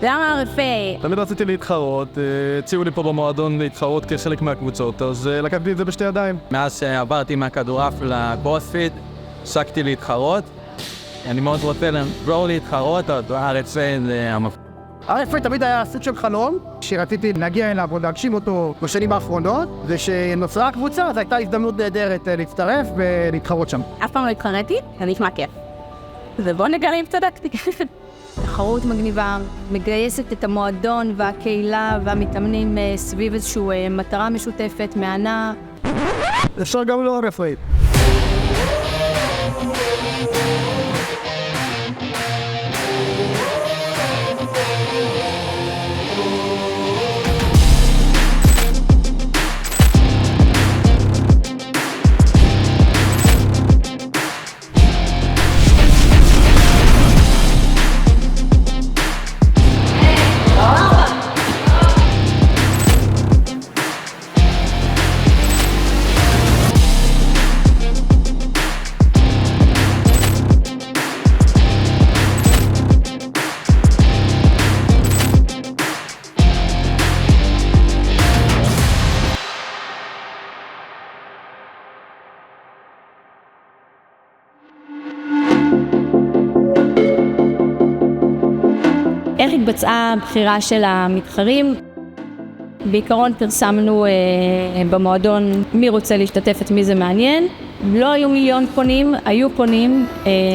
למה RFA? תמיד רציתי להתחרות, הציעו לי פה במועדון להתחרות כחלק מהקבוצות, אז לקחתי את זה בשתי ידיים. מאז שעברתי מהכדורעף לקרוספיט, הפסקתי להתחרות. אני מאוד רוצה לעבור להתחרות, אז RFA זה המפתח. RFA תמיד היה סוג של חלום, שרציתי להגיע אליו או להגשים אותו בשנים האחרונות, ושנוצרה הקבוצה, אז הייתה הזדמנות נהדרת להצטרף ולהתחרות שם. אף פעם לא התחרתי, זה נשמע כיף. ובוא נגלה אם צדקתי. תחרות מגניבה, מגייסת את המועדון והקהילה והמתאמנים סביב איזושהי מטרה משותפת, מהנה. אפשר גם לא RFA. איך התבצעה הבחירה של המתחרים? בעיקרון פרסמנו במועדון מי רוצה להשתתף, את מי זה מעניין. לא היו מיליון פונים, היו פונים,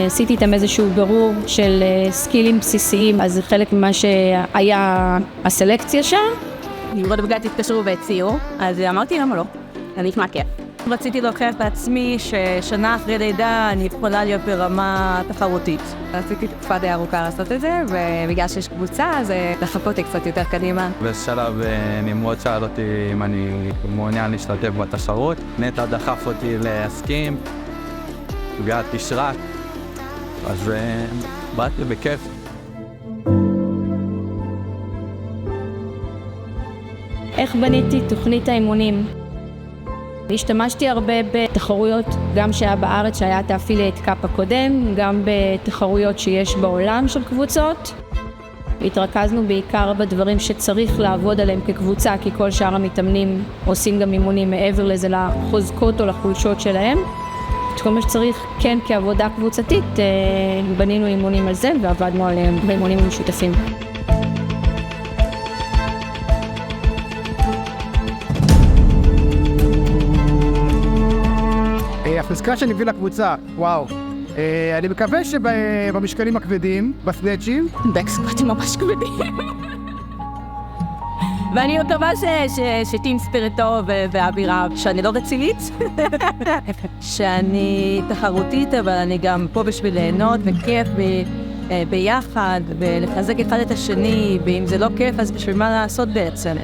עשיתי איתם איזשהו ברור של סקילים בסיסיים, אז זה חלק ממה שהיה הסלקציה שם. נמרוד בגד התקשרו והציעו, אז אמרתי למה לא, אני נשמע כיף. רציתי להוכיח בעצמי ששנה אחרי לידה אני יכולה להיות ברמה תחרותית. רציתי תקופה די ארוכה לעשות את זה, ובגלל שיש קבוצה, אז לחכות קצת יותר קדימה. בשלב נמרוד שאל אותי אם אני מעוניין להשתתף בתחרות. נטע דחף אותי להסכים, גד תשרק, אז באתי בכיף. איך בניתי תוכנית האימונים? השתמשתי הרבה בתחרויות, גם שהיה בארץ, שהיה את האפילייט קאפ הקודם, גם בתחרויות שיש בעולם של קבוצות. התרכזנו בעיקר בדברים שצריך לעבוד עליהם כקבוצה, כי כל שאר המתאמנים עושים גם אימונים מעבר לזה לחוזקות או לחולשות שלהם. את כל מה שצריך, כן, כעבודה קבוצתית, בנינו אימונים על זה ועבדנו עליהם באימונים המשותפים. החזקה שאני מביא לקבוצה, וואו. אני מקווה שבמשקלים הכבדים, בסנאצ'ים, באקסקוטים ממש כבדים. ואני מקווה שטים ספיריט טוב והאווירה, שאני לא רצינית, שאני תחרותית, אבל אני גם פה בשביל ליהנות וכיף ביחד, ולחזק אחד את השני, ואם זה לא כיף, אז בשביל מה לעשות בעצם?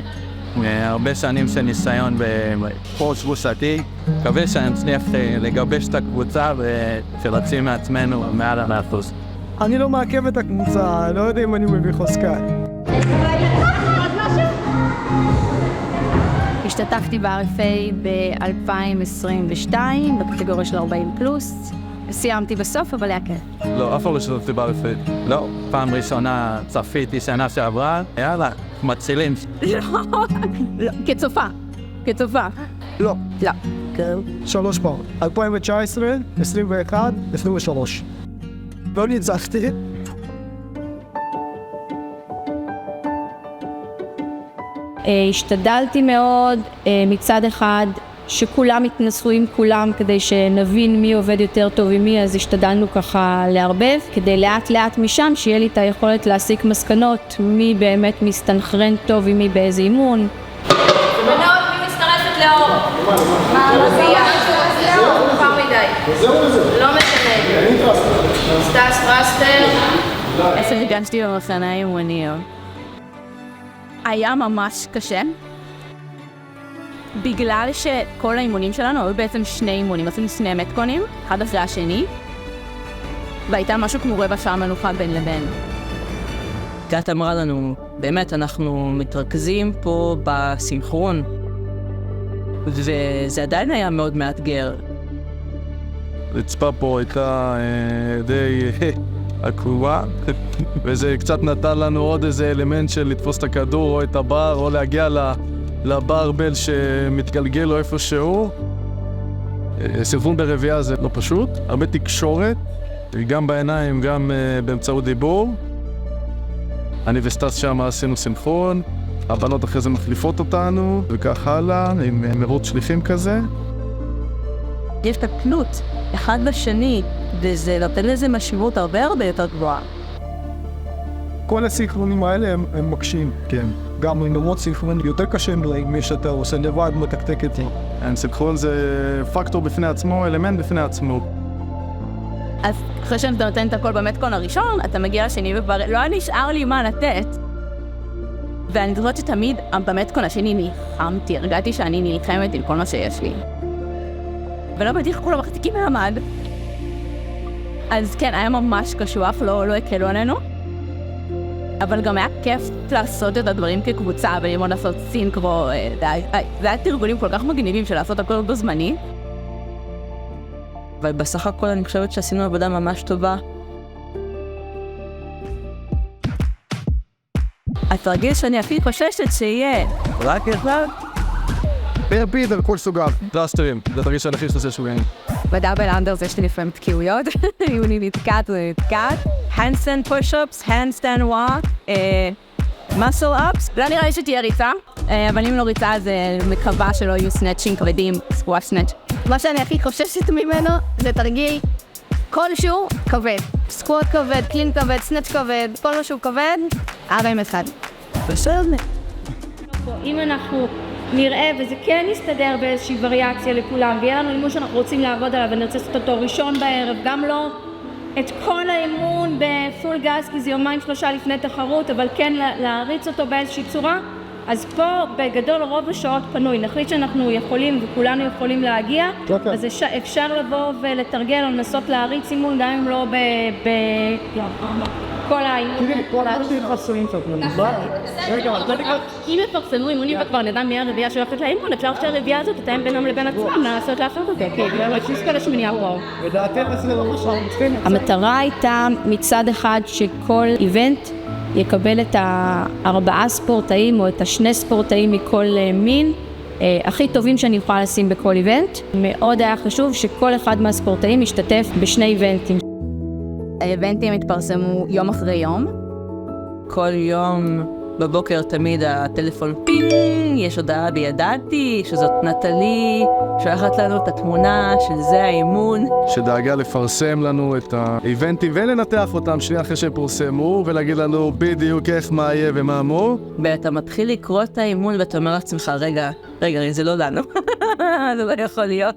הרבה שנים של ניסיון בקורס קבוצתי, מקווה שנצליח לגבש את הקבוצה ושרצים מעצמנו מעל המאחוז. אני לא מעכב את הקבוצה, לא יודע אם אני מביא חוזקה. השתתפתי ב-RFA ב-2022, בקטגוריה של 40 פלוס. סיימתי בסוף, אבל היה כיף. לא, אף פעם לא השתתפתי ב-RFA. לא, פעם ראשונה צפיתי שנה שעברה, יאללה, מצילים. לא, כצופה. לא. לא. כן, 3 פעם. 2019, 21, 23. לא ניצחתי. השתדלתי מאוד מצד אחד שכולם יתנסו עם כולם כדי שנבין מי עובד יותר טוב עם מי, אז השתדלנו ככה לערבב כדי לאט לאט משם שיהיה לי את היכולת להסיק מסקנות מי באמת מסתנכרן טוב עם מי באיזה אימון. מנות, מי מצטרפת לאור? מה רזייה? לאור, כבר מדי. לא משנה. סטאס רסטר. איפה הרגשתי במחנה אימוניות? היה ממש קשה. בגלל שכל האימונים שלנו היו בעצם 2 אימונים, עשינו 2 מתקונים, אחד אחרי השני, והייתה משהו כמו רבע שעה מנוחה בין לבין. גת אמרה לנו, באמת אנחנו מתרכזים פה בסינכרון, וזה עדיין היה מאוד מאתגר. הרצפה פה הייתה די הקרובה, וזה קצת נתן לנו עוד איזה אלמנט של לתפוס את הכדור או את הבר, או להגיע לברבל שמתגלגל או איפשהו. סנכרון ברביעייה זה לא פשוט, הרבה תקשורת, גם בעיניים, גם באמצעות דיבור. אני וסטס שם עשינו סנכרון, הבנות אחרי זה מחליפות אותנו, וכך הלאה, עם מרוץ שליחים כזה. יש את התלות אחד בשני, וזה נותן לזה משמעות הרבה יותר גבוהה. כל הסינכרונים האלה הם מקשים, כן. גם ללמוד סינכרון יותר קשה מי שאתה עושה לבד מתקתק את זה. סינכרון זה פקטור בפני עצמו, אלמנט בפני עצמו. אז אחרי שאתה נותן את הכל במתכון הראשון, אתה מגיע לשני וכבר לא נשאר לי מה לתת. ואני זוכרת שתמיד במתכון השני נלחמתי, הרגעתי שאני נלחמת עם כל מה שיש לי. ולא בדיוק כולם מחזיקים מעמד. אז כן, היה ממש קשוח, לא הקלו עלינו. אבל גם היה כיף לעשות את הדברים כקבוצה, וללמוד לעשות סינקרו. זה היה תרגולים כל כך מגניבים של לעשות הכל בזמני. אבל בסך הכל אני חושבת שעשינו עבודה ממש טובה. התרגיל שאני הכי חוששת שיהיה רק אחד. ברפיד על כל סוגיו. קלאסטרים, זה התרגיל שאני הכי חושב שהוא גאים. בדאבל אנדרס יש לי לפעמים תקיעויות, אם אני נתקעת, handstand push-ups, handstand walk, muscle ups, לא נראה לי שתהיה ריצה, אבל אם לא ריצה אז מקווה שלא יהיו סנאצ'ים כבדים, סקואש סנאצ'. מה שאני הכי חוששת ממנו זה תרגיל כלשהו כבד, סקואט כבד, קלין כבד, סנאצ' כבד, כל משהו כבד, RM1. בסדר. אם אנחנו נראה, וזה כן יסתדר באיזושהי וריאציה לכולם, ויהיה לנו אימון שאנחנו רוצים לעבוד עליו ונרצה לעשות אותו ראשון בערב, גם לא את כל האימון בפול גז, כי זה יומיים שלושה לפני תחרות, אבל כן להריץ אותו באיזושהי צורה. אז פה בגדול רוב השעות פנוי, נחליט שאנחנו יכולים וכולנו יכולים להגיע, אז אפשר לבוא ולתרגל או לנסות להריץ אימון, גם אם לא כל האימון. כל האנשים חסויים קצת, אם יפרסמו אימונים וכבר נדע מי הרביעה שהולכת לאימון, אפשר שהרביעה הזאת תתאם בינם לבין עצמם, לעשות לעשות אותה, כי יש כאלה שמניעה פה. המטרה הייתה מצד אחד שכל איבנט יקבל את 4 ספורטאים או את 2 ספורטאים מכל מין הכי טובים שאני יכולה לשים בכל איבנט. מאוד היה חשוב שכל אחד מהספורטאים ישתתף ב2 איבנטים. האיבנטים התפרסמו יום אחרי יום. כל יום בבוקר תמיד הטלפון פינג, יש הודעה בידעתי, שזאת נטלי, שולחת לנו את התמונה של זה האימון. שדאגה לפרסם לנו את האיבנטים ולנתח אותם שנייה אחרי שהם פורסמו, ולהגיד לנו בדיוק איך מה יהיה ומה אמור. ואתה מתחיל לקרוא את האימון ואתה אומר לעצמך, רגע, זה לא לנו, זה לא יכול להיות.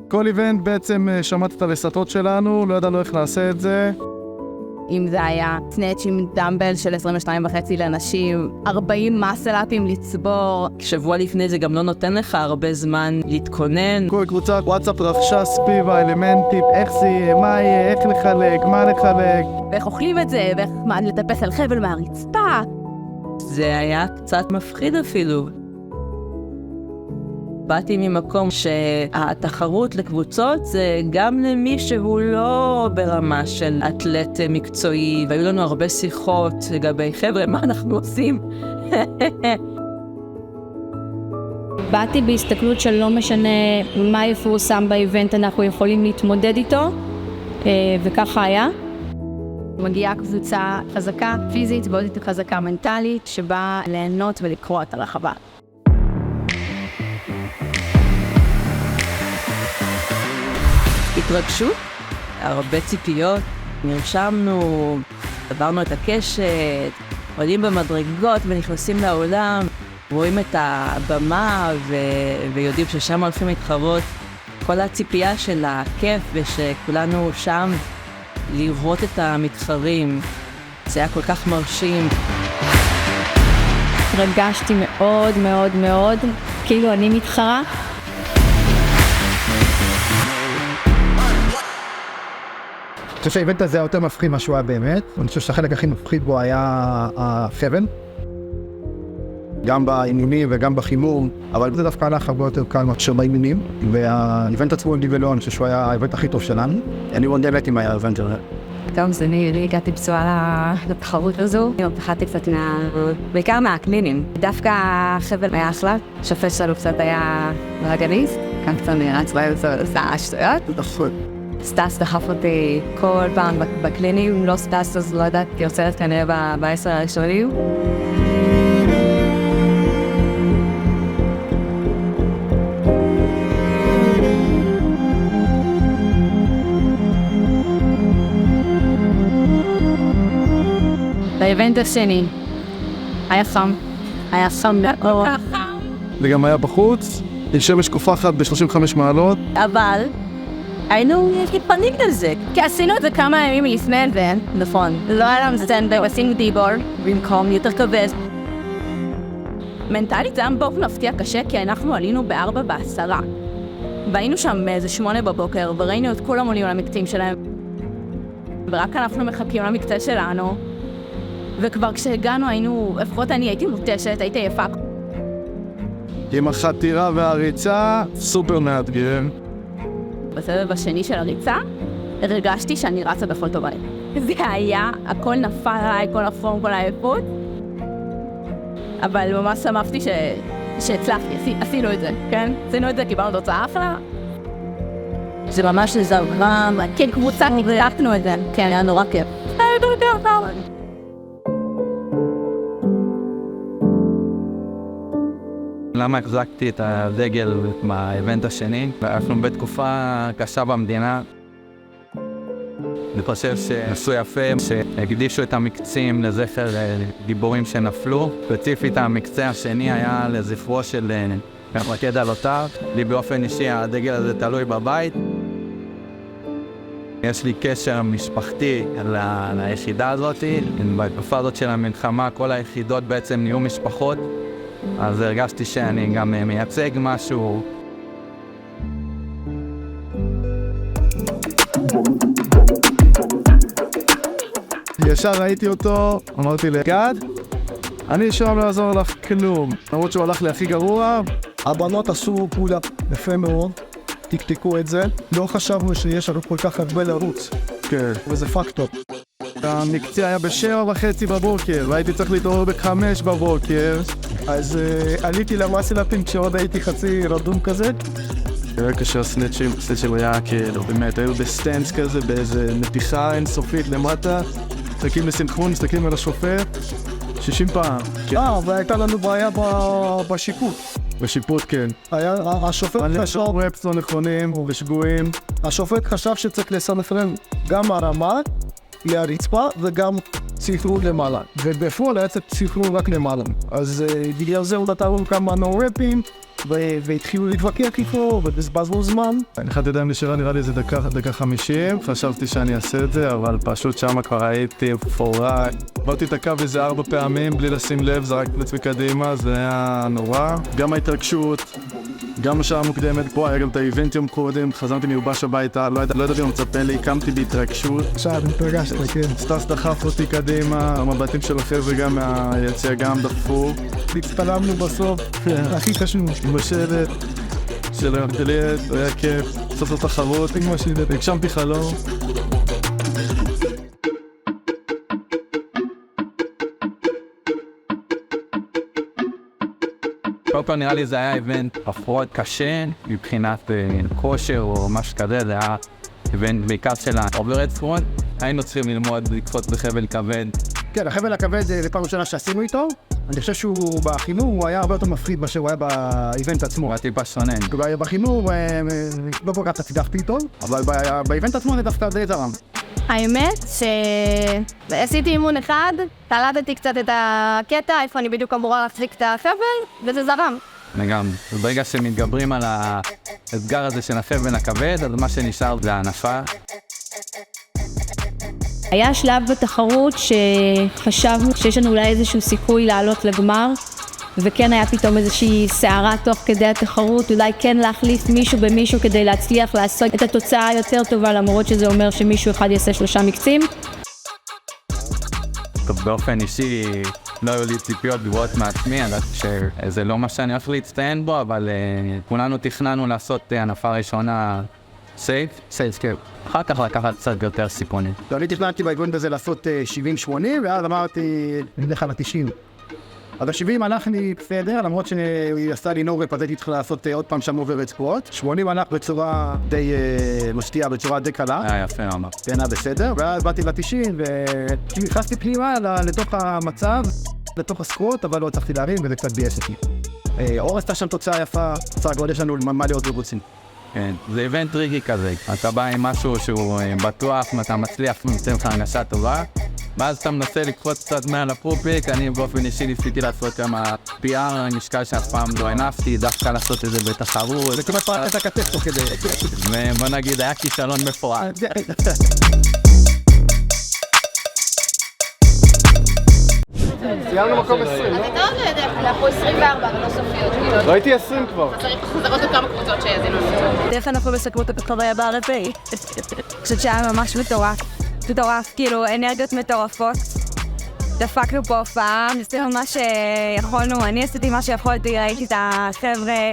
כל איבנט בעצם שמעת את הלסתות שלנו, לא ידענו איך נעשה את זה. אם זה היה סנאצ' עם דמבל של 22.5 לנשים, 40 מסל-אפים לצבור. שבוע לפני זה גם לא נותן לך הרבה זמן להתכונן. כל קבוצת וואטסאפ רכשה סביב האלמנטים, איך זה יהיה, מה יהיה, איך לחלק, מה לחלק. ואיך אוכלים את זה, ואיך לטפס על חבל מהרצפה. זה היה קצת מפחיד אפילו. באתי ממקום שהתחרות לקבוצות זה גם למי שהוא לא ברמה של אתלט מקצועי, והיו לנו הרבה שיחות לגבי חבר'ה, מה אנחנו עושים? באתי בהסתכלות של לא משנה מה יפורסם באיבנט, אנחנו יכולים להתמודד איתו, וככה היה. מגיעה קבוצה חזקה פיזית ועוד חזקה מנטלית, שבאה ליהנות ולקרוא את הרחבה. התרגשות, הרבה ציפיות, נרשמנו, עברנו את הקשת, עולים במדרגות ונכנסים לאולם, רואים את הבמה ויודעים ששם הולכים להתחרות. כל הציפייה של הכיף ושכולנו שם לראות את המתחרים, זה היה כל כך מרשים. התרגשתי מאוד מאוד מאוד, כאילו אני מתחרה. אני חושב שהאיבנט הזה היה יותר מפחיד מה שהוא היה באמת. אני חושב שהחלק הכי מפחיד בו היה החבל. גם באימונים וגם בחימום, אבל זה דווקא הלך הרבה יותר קל מאשר באימונים. והאיבנט עצמו עם דיבלון, אני חושב שהוא היה האיבנט הכי טוב שלנו. אני מאוד נהניתי מהאיבנט הזה. טוב, אז אני הגעתי פצועה לתחרות הזו. פחדתי קצת בעיקר מהקלינים. דווקא החבל היה אחלה, שופט שלו קצת היה רגליסט. כאן קצת נראה צבאי וזה עשה שטויות. נכון. סטאס דחף אותי כל פעם בקלינים, אם לא סטאס אז לא יודעת, כי יוצרת כנראה ב10 הראשונים. באיבנט השני, היה חם. היה חם מאוד. זה גם היה בחוץ, עם שמש קופחת ב-35 מעלות. אבל היינו התפנים על זה. כי עשינו את זה כמה ימים לפני זה. נכון. לא היה לנו סטנדר, עשינו דיבור. במקום יותר כבד. מנטלית זה היה באופן מפתיע קשה, כי אנחנו עלינו ב4:10. והיינו שם באיזה 8 בבוקר, וראינו את כולם עולים על המקצים שלהם. ורק אנחנו מחכים למקצה שלנו. וכבר כשהגענו היינו, לפחות אני הייתי מותשת, הייתי יפה. עם החתירה והריצה, סופר מאתגר. בסבב השני של הריצה, הרגשתי שאני רצה בכל טובה. זה היה, הכל נפל עליי, כל הפורם, כל העייפות. אבל ממש שמחתי שהצלחתי, עשינו את זה, כן? עשינו את זה, קיבלנו תוצאה אחלה. זה ממש זרם, כן, קבוצה, ניצחנו את זה. כן, היה נורא כיף. למה החזקתי את הדגל מהאיבנט השני? אנחנו בתקופה קשה במדינה. אני חושב שעשו יפה, שהקדישו את המקצים לזכר גיבורים שנפלו. ספציפית המקצה השני היה לזכרו של מפקד הלוט"ר. לי באופן אישי הדגל הזה תלוי בבית. יש לי קשר משפחתי ליחידה הזאת. בתקופה הזאת של המלחמה כל היחידות בעצם נהיו משפחות. אז הרגשתי שאני גם מייצג משהו. ישר ראיתי אותו, אמרתי לגד, אני שם לא אעזור לך כלום. למרות שהוא הלך לי הכי גרוע. הבנות עשו פעולה יפה מאוד, תקתקו את זה. לא חשבנו שיש לנו כל כך הרבה לרוץ. כן. וזה פקטור. המקצה היה ב7:30 בבוקר, והייתי צריך להתעורר ב5 בבוקר. אז עליתי למאסלאפים כשעוד הייתי חצי רדום כזה. היה קשה הסנצ'ים היה כאילו, באמת, היו בסטנס כזה, באיזה נתיחה אינסופית למטה. מסתכלים לסינכרון, מסתכלים על השופט, 60 פעם. והייתה לנו בעיה בשיפוט. בשיפוט, כן. השופט חשב... רפס לא נכונים ושגויים. השופט חשב שצריך לסנכרן גם הרמה להרצפה וגם סינכרון למעלה. ובפועל היה צריך סינכרון רק למעלה. אז בגלל זה הוא נתנו כמה נו-רפים, והתחילו להתווכח איתו, ובזבזנו זמן. אני אחד יודע אם נשארה נראה לי איזה דקה 50, חשבתי שאני אעשה את זה, אבל פשוט שמה כבר הייתי פורה. עברתי את הקו איזה 4 פעמים בלי לשים לב, זרקתי לעצמי קדימה, זה היה נורא. גם ההתרגשות, גם השעה מוקדמת, פה היה גם את האיבנט יום קודם, חזרתי מיובש הביתה, לא ידעתי מה מצפה לי, קמתי בהתרגשות. עכשיו התרגשת, כן. סטאס דחף אותי קדימה, המבטים של החבר'ה גם מהיציאה גם דחפו. הצטלמנו בסוף, הכי חשוב. בשלט של הרקליית, היה כיף, סוף התחרות, הגשמתי חלום. קודם כל נראה לי זה היה איבנט פחות קשה מבחינת כושר או משהו כזה, זה היה איבנט בעיקר של האוברהד פרונט. היינו צריכים ללמוד לקפוץ בחבל כבד. כן, החבל הכבד זה פעם ראשונה שעשינו איתו. אני חושב שהוא בחימור, הוא היה הרבה יותר מפחיד מאשר הוא היה באיבנט עצמו. הוא היה טיפה שונה. בחימור לא כל כך הצדחתי איתו, אבל באיבנט עצמו זה דווקא די זרם. האמת שעשיתי אימון אחד, קלטתי קצת את הקטע, איפה אני בדיוק אמורה להחזיק את החבל, וזה זרם. וגם, ברגע שמתגברים על האתגר הזה של החבל הכבד, אז מה שנשאר זה הענפה. היה שלב בתחרות שחשבנו שיש לנו אולי איזשהו סיכוי לעלות לגמר, וכן היה פתאום איזושהי סערה תוך כדי התחרות, אולי כן להחליף מישהו במישהו כדי להצליח לעשות את התוצאה היותר טובה, למרות שזה אומר שמישהו אחד יעשה 3 מקצים. טוב, באופן אישי לא היו לי ציפיות גבוהות מעצמי, אני יודעת שזה לא מה שאני הולך להצטיין בו, אבל כולנו תכננו לעשות הנפה ראשונה סייף? סייף, כן. אחר כך לקחת קצת יותר סיכונים. אני תכננתי באיבנט הזה לעשות 70-80, ואז אמרתי, אני אלך על ה-90. אז ה-70 הלך לי בסדר, למרות שהיא עשה לי נורף, אז הייתי צריך לעשות עוד פעם שם עוברת ספורט. 80 הלך בצורה די משתיעה, בצורה די קלה. יפה ממש. כן, בסדר. ואז באתי ל-90, ונכנסתי פנימה לתוך המצב, לתוך הסקרוט, אבל לא הצלחתי להרים, וזה קצת ביאס אותי. אור עשתה שם תוצאה יפה, סך הכל יש לנו מה להיות מרוצים. כן, זה איבנט טריקי כזה. אתה בא עם משהו שהוא בטוח, אתה מצליח ונותן לך הרגשה טובה, ואז אתה מנסה לקפוץ קצת מעל הפרופיק. אני באופן אישי ניסיתי לעשות כמה PR, משקל שאף פעם לא הנפתי, דווקא לעשות את זה בתחרות. זה כמעט פרק את הכתף תוך כדי. ובוא נגיד, היה כישלון מפורט. סיימנו מקום 20, לא? אתה לא יודע, אנחנו 24, אבל לא סופיות. ראיתי 20 כבר. חזרות עוד כמה קבוצות שיזינו. איך אנחנו מסכמות את החוויה ב-RFA? אני חושבת שהיה ממש מטורף. מטורף, כאילו אנרגיות מטורפות. דפקנו פה הופעה, ניסינו מה שיכולנו, אני עשיתי מה שיכולתי, ראיתי את החבר'ה,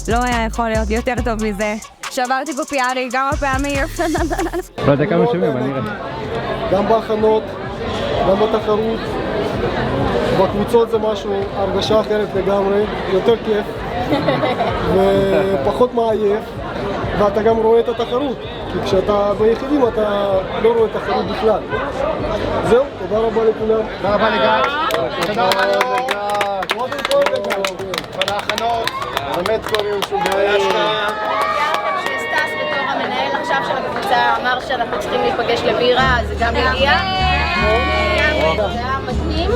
לא היה יכול להיות יותר טוב מזה. שברתי פה פיארי כמה פעמים. לא יודע כמה שווים, אבל נראה. גם בהכנות, גם בתחרות. בקבוצות זה משהו, הרגשה אחרת לגמרי, יותר כיף ופחות מעייף, ואתה גם רואה את התחרות, כי כשאתה ביחידים אתה לא רואה תחרות בכלל. זהו, תודה רבה לכולם. תודה רבה לגל. תודה רבה לגל. קודם כל לגל. ולהכנות, באמת כל יום שהוא גאה. שסטס בתור המנהל עכשיו של הקבוצה אמר שאנחנו צריכים להיפגש לבירה, אז זה גם הגיע. זה היה מדהים,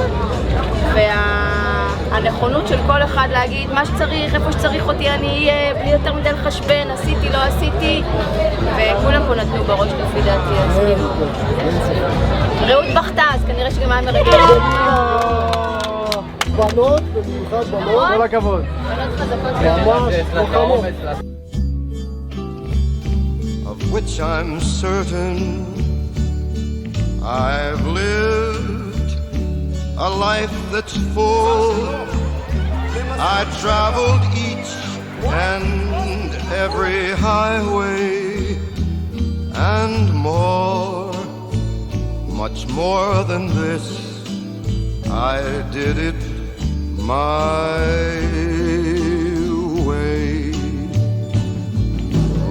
והנכונות של כל אחד להגיד מה שצריך, איפה שצריך אותי אני אהיה, בלי יותר מדי לחשבן, עשיתי, לא עשיתי, וכולם פה נתנו בראש לפי דעתי, אז כאילו. רעות בכתה, אז כנראה שגם היה מרגש. בנות, במיוחד בנות. כל הכבוד. בנות חזקות. ממש, לוחמות. Of which I'm certain I've lived a life that's full. I traveled each and every highway and more, much more than this. I did it my way.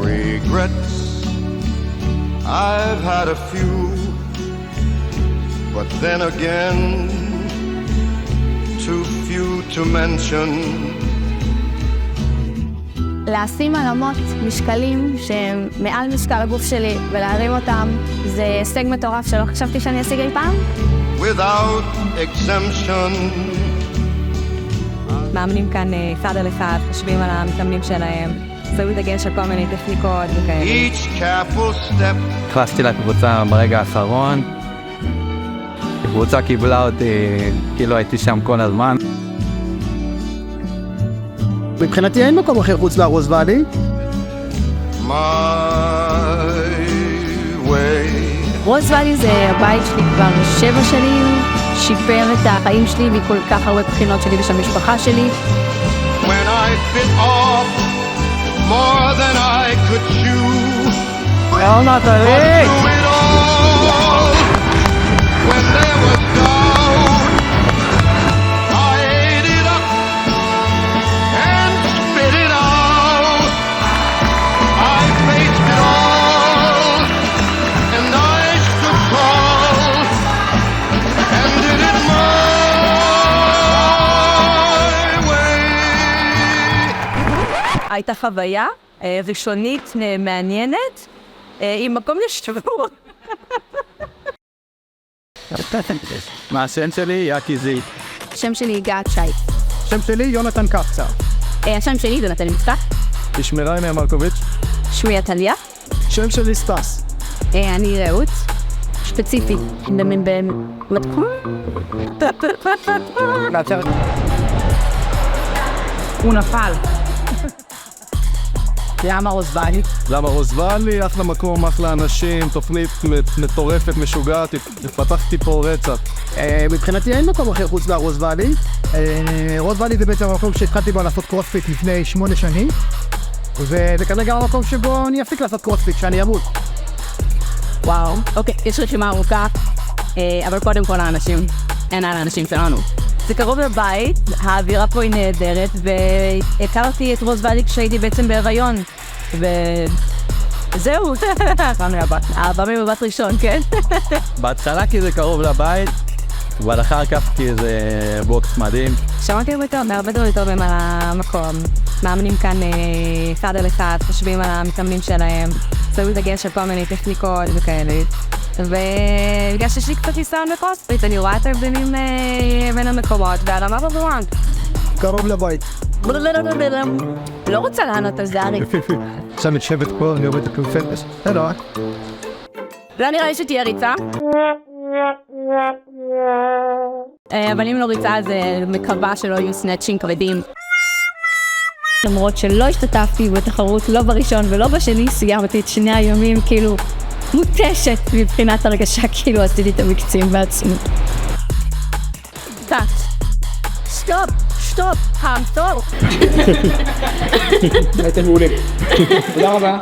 Regrets, I've had a few, but then again, too few to mention. לשים הרמות משקלים שהם מעל משקל הגוף שלי ולהרים אותם זה הישג מטורף שלא חשבתי שאני אשיג אי פעם. Without exemption. מאמנים כאן אחד על אחד, חושבים על המתאמנים שלהם, שמים דגש על כל מיני טכניקות וכאלה. Each careful step. נכנסתי לקבוצה ברגע האחרון. הקבוצה קיבלה אותי, כאילו הייתי שם כל הזמן. מבחינתי אין מקום אחר חוץ לרוז ואלי. My way. רוז ואלי זה הבית שלי כבר 7 שנים, שיפר את החיים שלי מכל כך הרבה בחינות שלי ושל המשפחה שלי. When I bit off more than I could chew. יאללה, תריק! Through it all, when there was doubt, I ate it up and spit it out. I faced it all, and I stood tall, and did it my way. הייתה חוויה ראשונית מעניינת, עם מקום לשבור. מה השם שלי? יאקי זית. השם שלי גת שי. השם שלי יונתן קפצה. השם שלי זה נתן מצטח. תשמרה עם מרקוביץ'. שמי עתליה. שם שלי סטס. אני רעות. ספציפית. בתחום? הוא נפל. למה רוז ואלי? למה רוז ואלי? אחלה מקום, אחלה אנשים, תוכנית מטורפת, משוגעת, התפתחתי פה רצח. מבחינתי אין מקום אחר חוץ לרוז ואלי. רוז ואלי זה בעצם המקום שהתחלתי בו לעשות קרוספיט לפני 8 שנים. וזה כנראה המקום שבו אני אפסיק לעשות קרוספיט, שאני אמות. וואו, אוקיי, יש רשימה ארוכה, אבל קודם כל האנשים, אין על האנשים שלנו. זה קרוב לבית, האווירה פה היא נהדרת, והכרתי את רוז ואדי כשהייתי בעצם בהיריון, וזהו, אהבה ממבט ראשון, כן? בהתחלה כי זה קרוב לבית, אבל אחר כך כי זה בוקס מדהים. שמעתי הרבה דברים טובים על המקום. מאמנים כאן אחד על אחד, חושבים על המתאמנים שלהם, שמים דגש על כל מיני טכניקות וכאלה. ובגלל שיש לי קצת ניסיון בקרוספיט, אני רואה את ההבדלים בין המקומות, והרמה בברואן. קרוב לבית. לא רוצה לענות על זה, ארי. עכשיו מתשבת פה, אני עובד את הקלפטס. זה לא רק. לא נראה לי שתהיה ריצה. אבל אם לא ריצה, אז מקווה שלא יהיו סנאצ'ים כבדים. למרות שלא השתתפתי בתחרות, לא בראשון ולא בשני, סיימתי את שני הימים כאילו מותשת מבחינת הרגשה, כאילו עשיתי את המקצים בעצמי. סטופ, המטור. הייתם מעולים. תודה רבה.